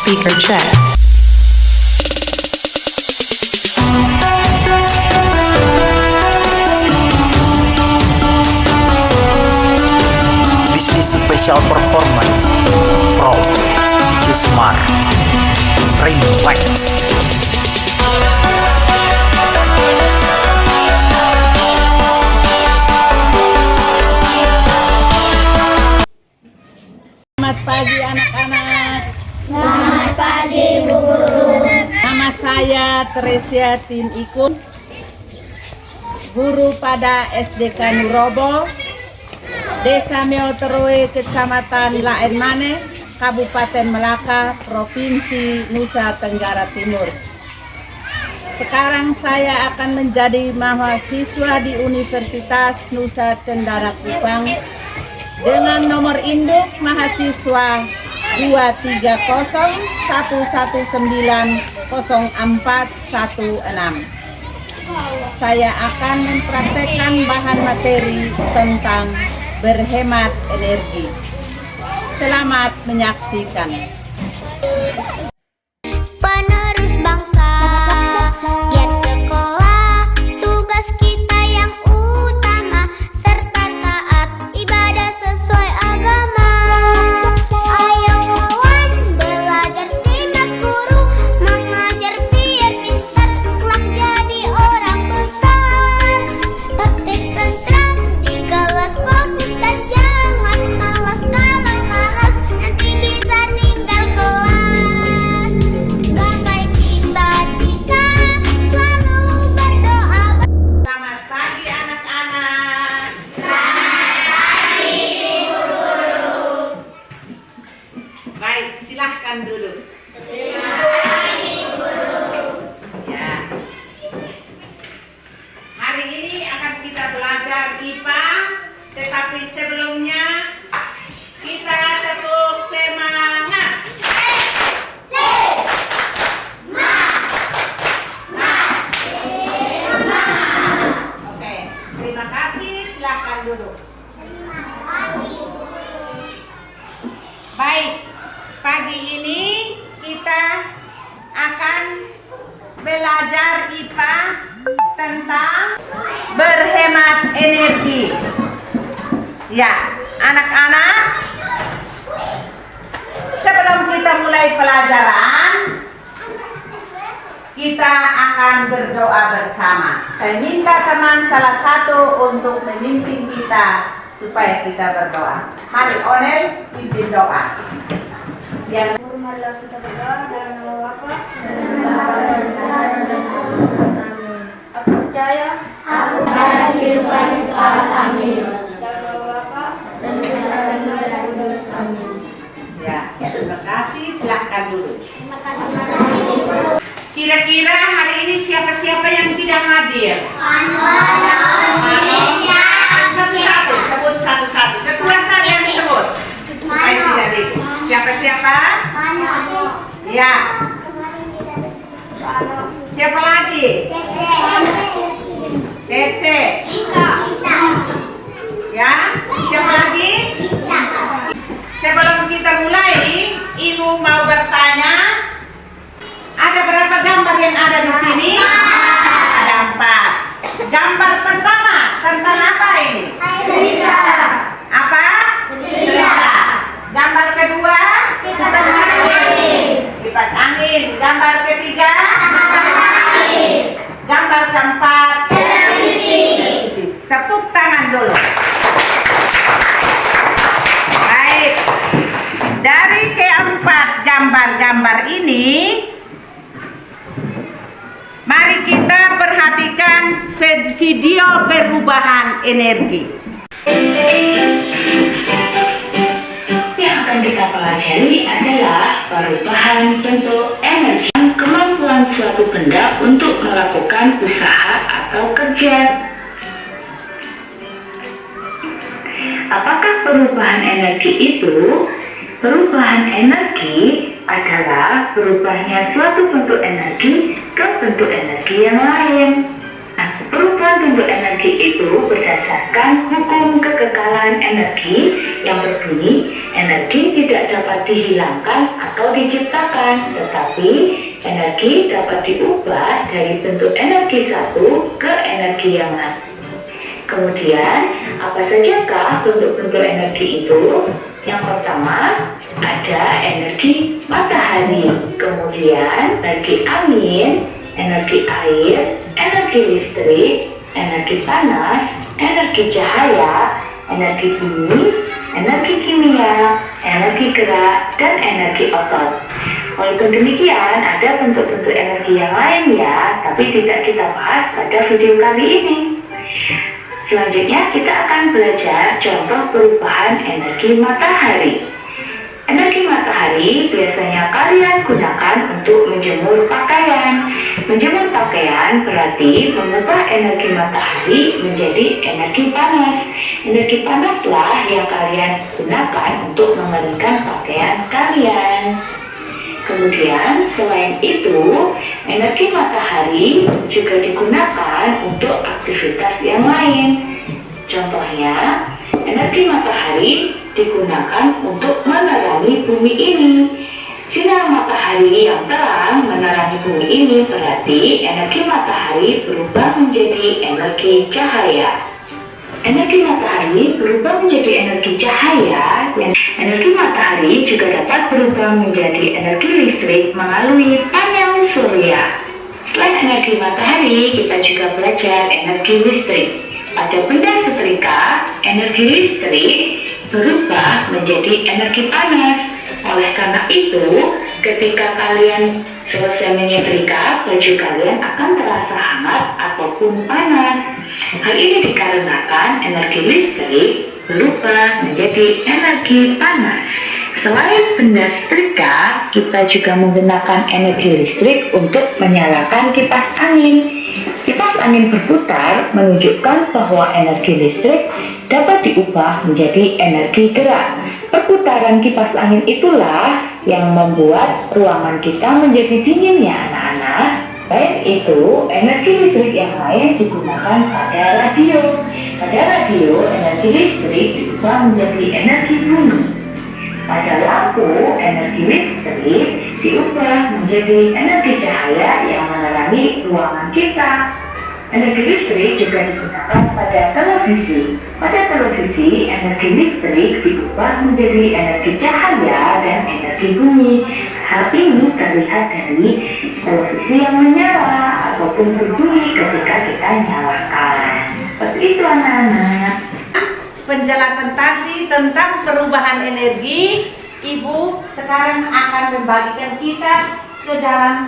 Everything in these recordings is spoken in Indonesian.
Speaker check. This is a special performance from DJ Smart Remix. Selamat pagi anak-anak. Selamat pagi Bu Guru. Nama saya Teresia Tin Ikun, guru pada SDK Nurobo, Desa Meoteroe, Kecamatan Laen Mane, Kabupaten Melaka, Provinsi Nusa Tenggara Timur. Sekarang saya akan menjadi mahasiswa di Universitas Nusa Tenggara Kupang dengan nomor induk mahasiswa 23011900416. Saya akan mempraktekkan bahan materi tentang berhemat energi. Selamat menyaksikan. Penerus bangsa, giat sekolah, tugas kita yang utama, serta taat ibadah sesuai agama. Ayo kawan, belajar simak guru, mengajar biar pintar, kelak jadi orang besar. Praktik tentram di kelas, fokus dan jangan malas. Kalau malas nanti bisa tinggal kelas. Gapai cita-cita, selalu berdoa. Selamat pagi anak-anak. Baik, silahkan duduk. Ya. Hari ini akan kita belajar IPA, tetapi sebelumnya kita tepuk semangat. Oke, terima kasih. Silahkan duduk. Baik, pagi ini kita akan belajar IPA tentang berhemat energi. Ya, anak-anak, sebelum kita mulai pelajaran, kita akan berdoa bersama. Saya minta teman salah satu untuk memimpin kita supaya kita berdoa. Mari Onel pimpin doa. Yang Marilah kita berdoa dalam nama Bapa Aku percaya pada kehidupan kekal. Amin. Dalam nama Bapa dan Putra dan Roh Kudus. Amin. ya, terima kasih. Silahkan duduk. Terima kasih. Kira-kira hari ini siapa-siapa yang tidak hadir? Satu-satu, sebut satu-satu. Ketua saja yang disebut. Supaya tidak ribut. Siapa-siapa? Ya. Siapa lagi? Cece. Ya. Siapa lagi? Sebelum kita mulai, Ibu mau bertanya. Ada berapa gambar yang ada di sini? Ada 4. Gambar pertama tentang apa ini? Apa? Gambar kedua? Kipas angin. Gambar ketiga? Gambar keempat? Tepuk tangan dulu. Baik. Dari keempat gambar-gambar ini, mari kita perhatikan video perubahan energi. Yang akan kita pelajari adalah perubahan bentuk energi, kemampuan suatu benda untuk melakukan usaha atau kerja. Apakah perubahan energi itu? Perubahan energi adalah berubahnya suatu bentuk energi ke bentuk energi yang lain. Nah, Perubahan bentuk energi itu berdasarkan hukum kekekalan energi yang berbunyi energi tidak dapat dihilangkan atau diciptakan, tetapi energi dapat diubah dari bentuk energi satu ke energi yang lain. Kemudian, apa sajakah bentuk-bentuk energi itu? Yang pertama, ada energi matahari, kemudian energi angin, energi air, energi listrik, energi panas, energi cahaya, energi bumi, energi kimia, energi gerak, dan energi otot. Walaupun demikian, ada bentuk-bentuk energi yang lain ya, tapi tidak kita bahas pada video kali ini. Selanjutnya kita akan belajar contoh perubahan energi matahari. Energi matahari biasanya kalian gunakan untuk menjemur pakaian. Menjemur pakaian berarti mengubah energi matahari menjadi energi panas. Energi panaslah yang kalian gunakan untuk mengeringkan pakaian kalian. Kemudian selain itu, energi matahari juga digunakan untuk aktivitas yang lain. Contohnya, energi matahari digunakan untuk menerangi bumi ini. Sinar matahari yang terang menerangi bumi ini berarti energi matahari berubah menjadi energi cahaya. Energi matahari berubah menjadi energi cahaya, dan energi matahari juga dapat berubah menjadi energi listrik melalui panel surya. Selain energi matahari, kita juga belajar energi listrik. Pada benda setrika, energi listrik berubah menjadi energi panas. Oleh karena itu, ketika kalian selesai menyetrika, baju kalian akan terasa hangat ataupun panas. Hal ini dikarenakan energi listrik berubah menjadi energi panas. Selain benda setrika, kita juga menggunakan energi listrik untuk menyalakan kipas angin. Kipas angin berputar menunjukkan bahwa energi listrik dapat diubah menjadi energi gerak. Perputaran kipas angin itulah yang membuat ruangan kita menjadi dingin ya anak-anak. Baik itu, energi listrik yang lain digunakan pada radio. Pada radio, energi listrik diubah menjadi energi bumi. Pada lampu, energi listrik diubah menjadi energi cahaya yang menerangi ruangan kita. Energi listrik juga digunakan pada televisi. Pada televisi, energi listrik diubah menjadi energi cahaya dan energi bumi. Hal ini terlihat dari televisi yang menyala ataupun berbunyi ketika kita nyalakan. Seperti itu anak-anak. Penjelasan tadi tentang perubahan energi, Ibu sekarang akan membagikan kita ke dalam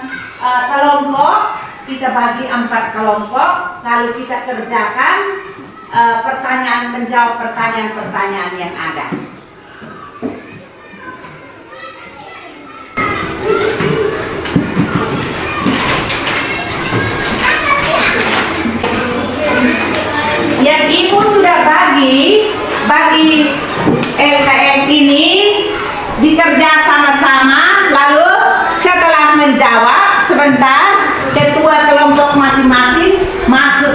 kelompok. Kita bagi 4 kelompok, lalu kita kerjakan menjawab pertanyaan-pertanyaan yang ada. Yang Ibu sudah bagi LKS ini dikerja sama-sama, lalu setelah menjawab sebentar ketua kelompok masing-masing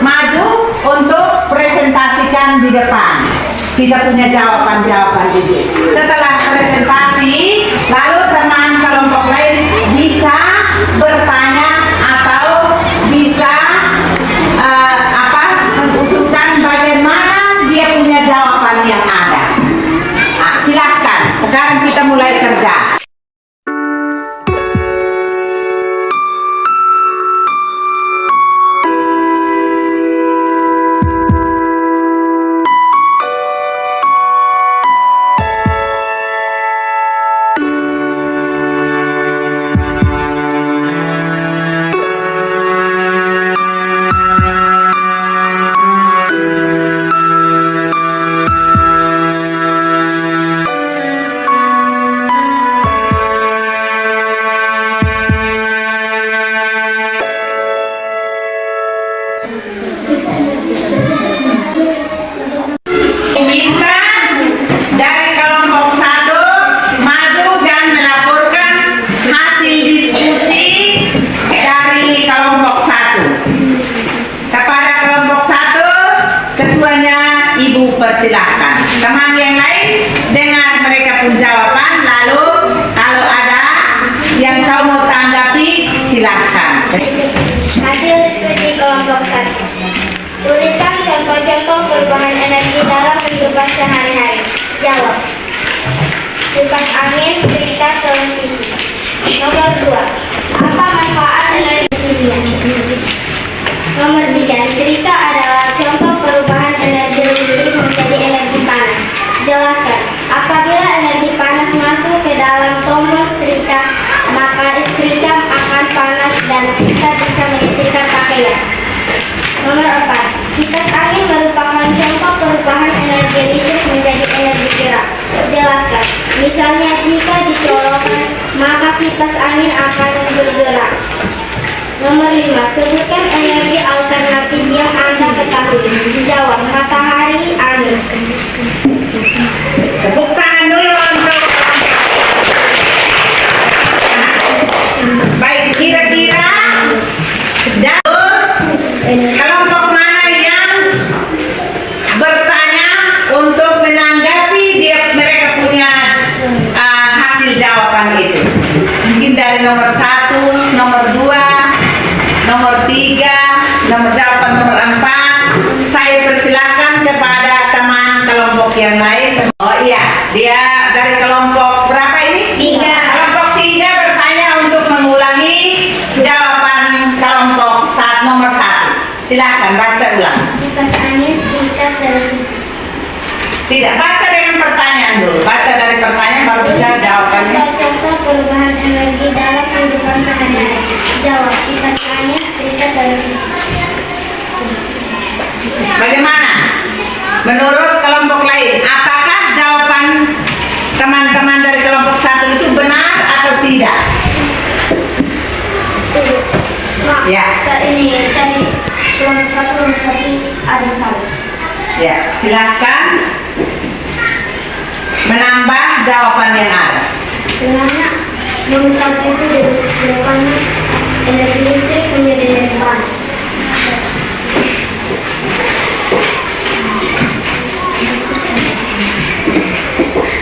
maju untuk presentasikan di depan. Kita punya jawaban-jawaban di sini. Setelah presentasi, lalu teman kelompok lain bisa bertanya atau bisa menunjukkan bagaimana dia punya jawaban yang ada. Nah, silahkan. Sekarang kita mulai kerja. Jawab. Kipas angin, setrika, televisi. Nomor 2. Apa manfaat energi kimia? Nomor 3. Setrika adalah contoh perubahan energi listrik menjadi energi panas. Jelaskan. Apabila energi panas masuk ke dalam tombol setrika, maka setrika akan panas dan kita bisa menyetrika pakaian. Nomor 4. Kipas angin merupakan contoh perubahan energi listrik menjadi energi gerak. Jelaskan. Misalnya jika dicolokkan, maka kipas angin akan bergerak. Nomor 5. Sebutkan energi alternatif yang Anda ketahui. Jawab. Matahari, angin. Tepuk tangan dulu untuk. Baik, kira-kira kelompok mana yang bertanya untuk menanggapi mereka punya hasil jawaban itu? Mungkin dari nomor 1, nomor 2, nomor 3, jawaban nomor 4. Saya persilakan kepada teman kelompok yang lain. Oh iya, dia dari kelompok berapa ini? 3. Kelompok 3 bertanya untuk mengulangi jawaban kelompok nomor 1. Silakan baca ulang. Kipas angin, setrika, televisi. Tidak, baca dengan pertanyaan dulu. Baca dari pertanyaan baru bisa jawabannya. Contoh perubahan energi dalam kehidupan sehari-hari. Jawab. Kipas angin, setrika, televisi. Bagaimana? Menurut kelompok lain, apakah jawaban teman-teman dari kelompok 1 itu benar atau tidak? Ya. Ini tadi kelompok 1 ada salah. Ya, silakan menambah jawaban yang ada. Sebenarnya nomor 1 itu merupakan energi listrik menjadi energi panas.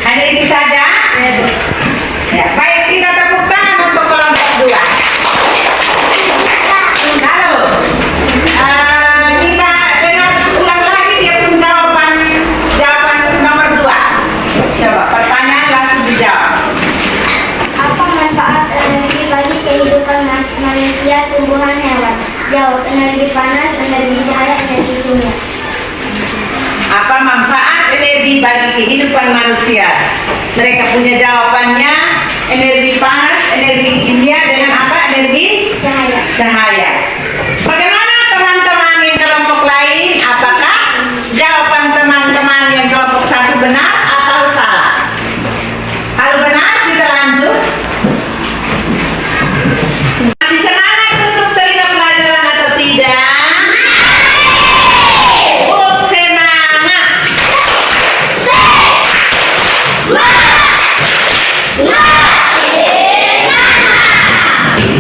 Hanya itu saja? Ya, baik, kita tepuk tangan untuk kelompok 2. Lalu, kita dengar ulang lagi dia pun jawaban nomor 2. Coba, pertanyaan langsung dijawab. Apa manfaat energi bagi kehidupan manusia, tumbuhan, hewan? Jawab. Energi panas, energi cahaya, energi kimia. Apa manfaat energi bagi kehidupan manusia? Mereka punya jawabannya energi panas, energi kimia dengan apa? Energi cahaya. Bagaimana teman-teman yang kelompok lain? Apakah jawaban teman-teman yang kelompok 1 benar atau salah? Kalau benar kita lanjut. Masih semangat untuk terima pelajaran atau tidak?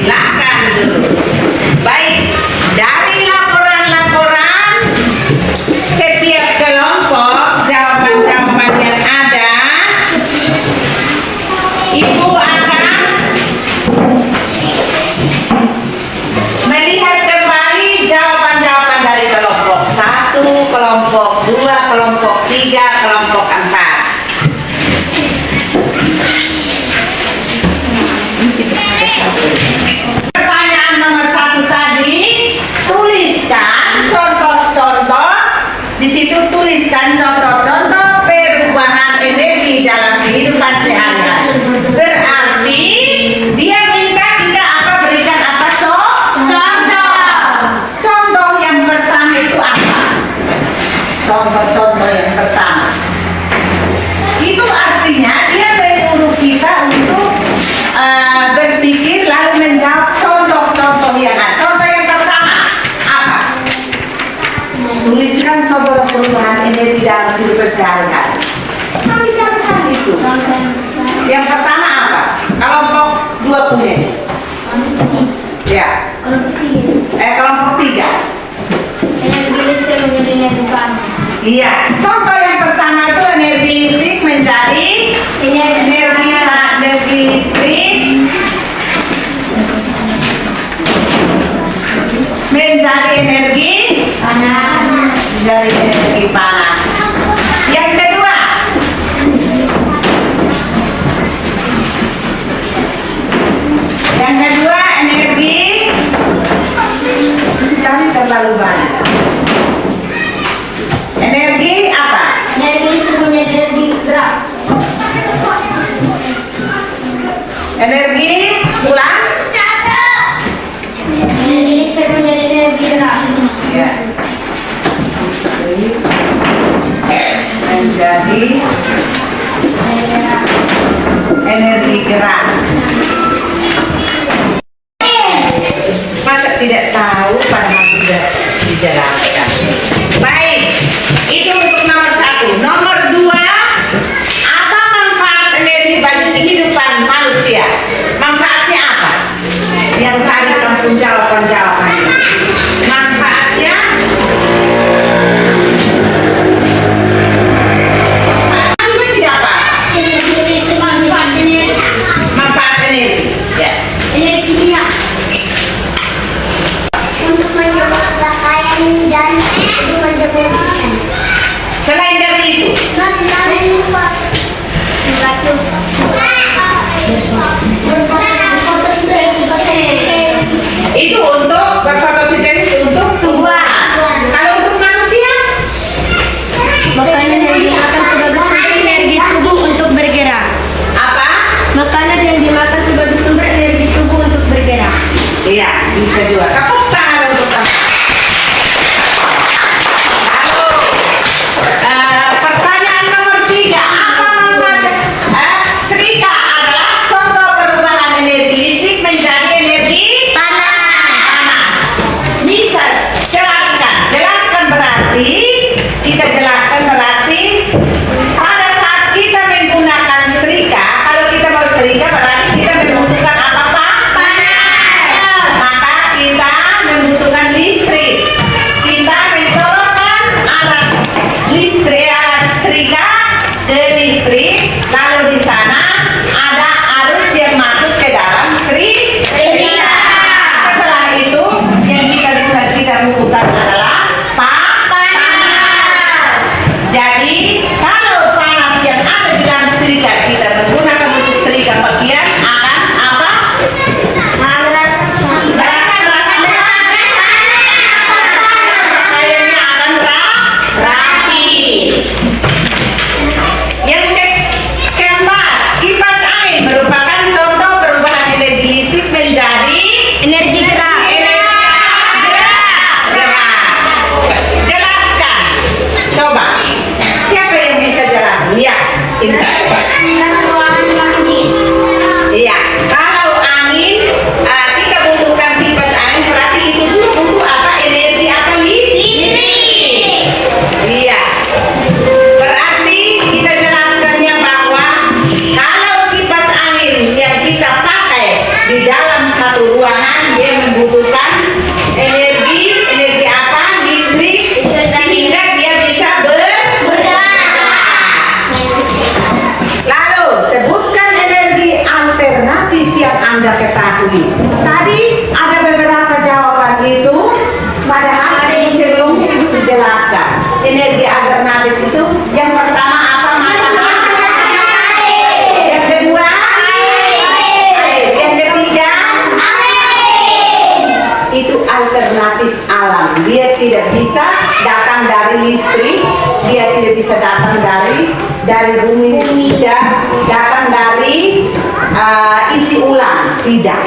Silakan dulu. Baik, dari laporan-laporan setiap kelompok, jawaban-jawaban yang ada, Ibu akan melihat kembali jawaban-jawaban dari kelompok 1, kelompok 2, kelompok 3, kelompok 4. Pertanyaan nomor 1 tadi, tuliskan contoh-contoh. Di situ tuliskan contoh-contoh perubahan energi dalam kehidupan sehari-hari. Berarti dia minta kita berikan apa, contoh yang pertama itu apa? Contoh-contoh yang pertama itu artinya dia menyuruh kita untuk berpikir lalu menjawab contoh-contoh yang ada. Contoh yang pertama apa? Tuliskan contoh perubahan energi dalam kehidupan sehari-hari. Kami jangan itu. Yang pertama apa? Kelompok 2 punya. Ya. Kelompok 3. Energi listrik menjadi energi panas. Iya. Contoh yang pertama itu energi listrik menjadi energi listrik menjadi energi panas. Dari energi panas. Yang kedua, Energi ulang. Listrik menjadi energi gerak. Ya. Menjadi energi gerak. Masa tidak tahu padahal sudah dijelaskan. Baik, itu untuk nomor 1. Nomor 2, apa manfaat energi bagi kehidupan manusia? Manfaatnya apa? Yang tadi kamu jawaban-jawabannya. Manfaatnya juga tidak apa? Manfaat energi. Ya. Energi kimia untuk menjemur pakaian dan untuk menjemur ikan. Selain dari itu, itu untuk berfotosintesis untuk tumbuhan. Kalau untuk manusia, Makanan yang dimakan sebagai sumber energi tubuh untuk bergerak. apa? Makanan yang dimakan sebagai sumber energi tubuh untuk bergerak. Iya, bisa juga. Tepuk tangan untuk kamu. Lalu, pertanyaan nomor 3. Apa manfaat setrika adalah contoh perubahan energi listrik menjadi energi panas. Bisa jelaskan. Jelaskan berarti, kita jelaskan berarti pada saat kita menggunakan setrika, kalau kita mau setrika berarti kita membutuhkan apa, Pak? Maka kita membutuhkan listrik. Kita mencolokkan alat listrik, alat setrika ke listrik, lalu di sana ada arus yang masuk ke dalam setrika. Setelah itu yang kita butuhkan adalah panas. Jadi kalau panas yang ada di dalam setrika kita menggunakan untuk setrika pakaian akan apa? Kayaknya akan rapi. Yang keempat, kipas angin merupakan contoh perubahan energi listrik menjadi Energi gerak. gerak. Jelaskan. Coba. Siapa yang bisa jelaskan? Ya, Intan. Ruangan semakin dingin. Iya, kalau angin kita butuhkan kipas angin berarti itu juga butuh apa? Energi apa? Listrik. Iya. Berarti kita jelaskannya bahwa kalau kipas angin yang kita pakai di dalam satu ruangan dia membutuhkan energi apa? Listrik sehingga dia bisa Lalu sebutkan energi alternatif yang Anda ketahui. Tadi ada beberapa jawaban itu, padahal sebelumnya Ibu sudah jelaskan. Energi alternatif itu yang pertama apa? Matahari. Yang kedua air. Yang ketiga itu alternatif alam. Dia tidak bisa datang dari listrik, dia tidak bisa datang dari bumi, tidak datang dari isi ulang, tidak.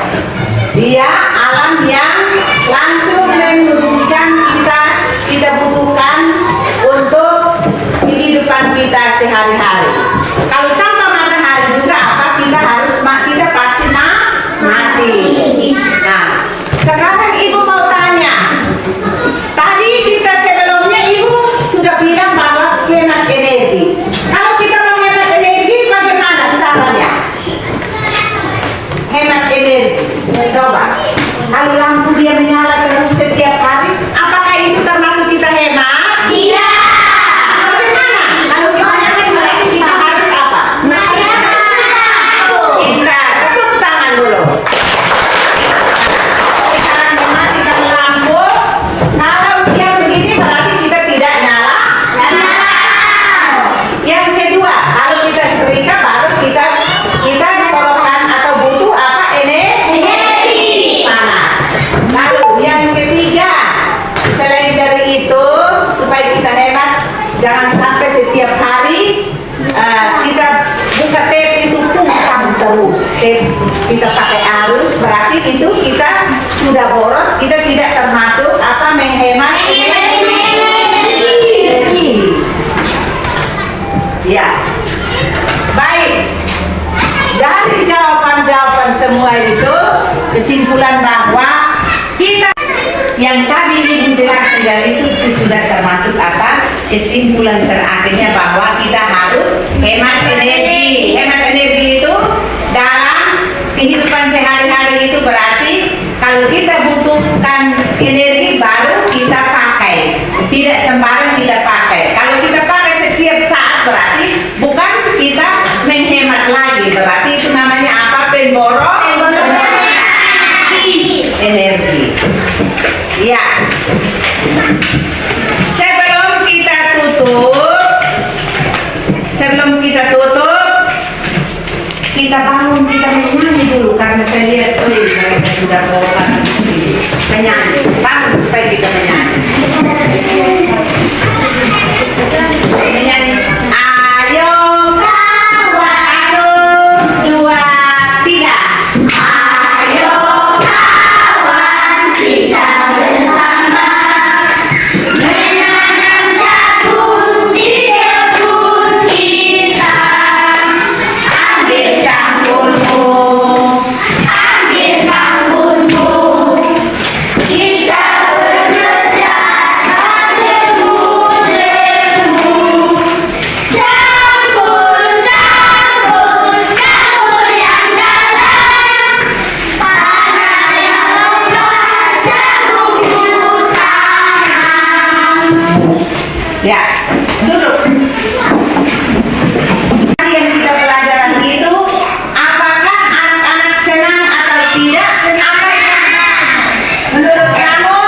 Dia alam yang langsung menghubungkan kita butuhkan untuk kehidupan kita sehari-hari. Kalau tanpa matahari juga apa? Kita pasti mati. Nah, sekarang Ibu mau tanya. Tadi kita sebelumnya Ibu sudah bilang bahwa hemat energi. Kalau kita mau hemat energi, bagaimana caranya? Hemat energi. Coba. Kalau lampu dia menyala terus setiap hari, apakah itu termasuk kita hemat? Tidak. Bagaimana? Kalau kita hemat berarti kita harus apa? Kita tepuk tangan dulu. Sekarang mematikan lampu. Kalau siang begini berarti kita tidak nyala. Yang kedua, kalau kita setrika baru kita colokkan atau butuh apa? Energi panas. kita pakai arus, berarti itu kita sudah boros, kita tidak termasuk apa menghemat energi. Ya, baik. Dari jawaban-jawaban semua itu, kesimpulan bahwa kita yang tadi Ibu jelaskan dari itu sudah termasuk apa? Kesimpulan terakhirnya bahwa kita harus hemat energi. Hemat energi itu dalam kehidupan sehari-hari itu berarti kalau kita butuhkan energi baru kita pakai, tidak sembarang kita pakai. Kalau kita pakai setiap saat berarti bukan kita menghemat lagi, berarti itu namanya apa? Pemboros energi. Ya. Sebelum kita tutup, kita bangun, kita menyanyi dulu karena saya lihat mereka sudah bosan menyanyi. Bangun supaya kita menyanyi. Menyanyi. Ayo kawan, 1, 2, 3. Ayo kawan, kita bersama menanam jagung di kebun kita. Ambil cangkulmu, ambil cangkulmu, kita bekerja jemu-jemu. Cangkul, cangkul, cangkul yang dalam, mana yang lebat jagungku tanam. Ya, duduk. Yang kita pelajaran itu, apakah anak-anak senang atau tidak? Apa yang menurut kamu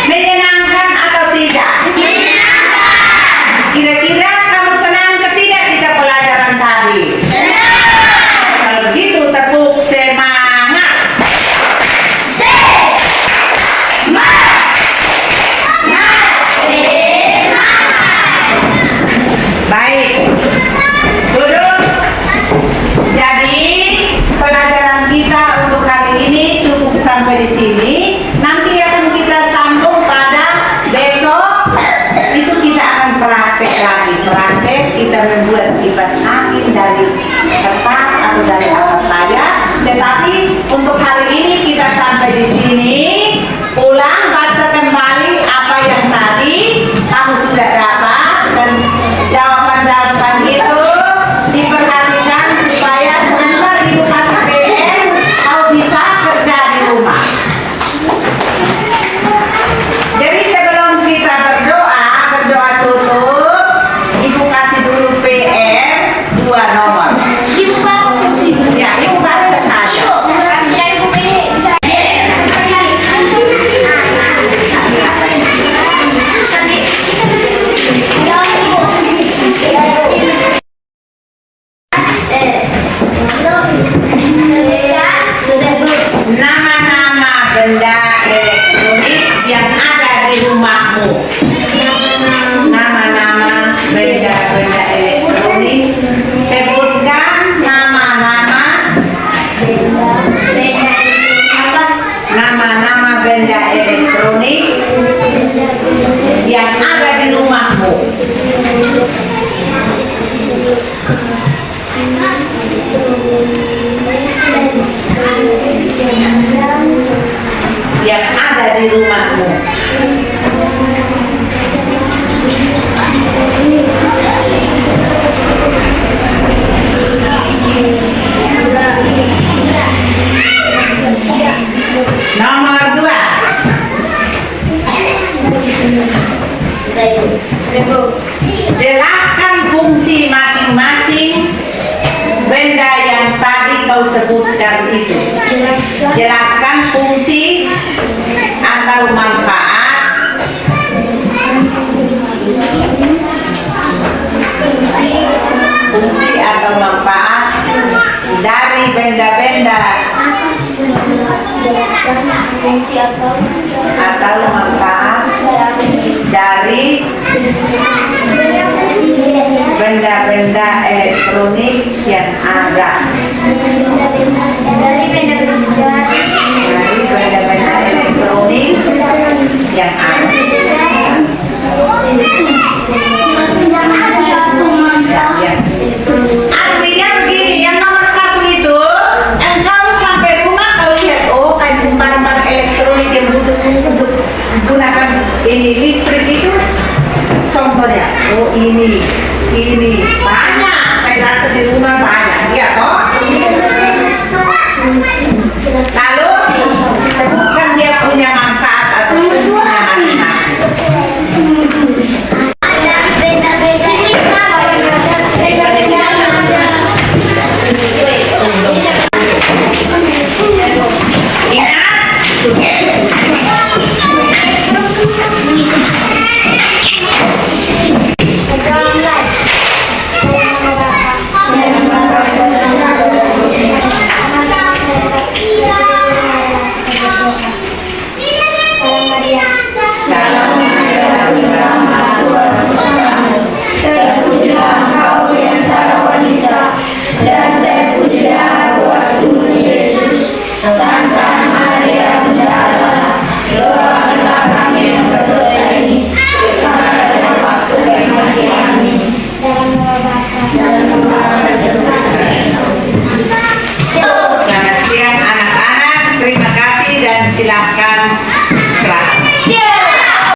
menyenangkan atau tidak? Kira-kira kamu senang atau tidak kita pelajaran tadi? Kalau begitu tepuk semangat. Baik, duduk. Jadi pelajaran kita untuk hari ini cukup sampai di sini. Nanti akan kita sambung pada besok. Itu kita akan praktek lagi. Praktek kita membuat kipas angin dari kertas atau dari apa saja. Tetapi untuk hari ini kita sampai di sini. Ulang baca kembali apa yang tadi kamu sudah dapat dan jawaban-jawaban itu diperhatikan supaya sebentar Ibu kasih PR kalau bisa kerja di rumah. Jadi sebelum kita berdoa tutup, Ibu kasih dulu PR 2 nomor. Ya, Ibu baca saja. Nama-nama benda elektronik yang ada di rumahmu. Nama-nama benda-benda elektronik. Sebutkan nama-nama benda elektronik yang ada di rumahmu. Yang ada di rumahmu. Nomor 2. Jelaskan fungsi masing-masing benda yang tadi kau sebutkan itu. Jelaskan fungsi atau manfaat dari benda-benda atau manfaat dari benda-benda elektronik yang ada.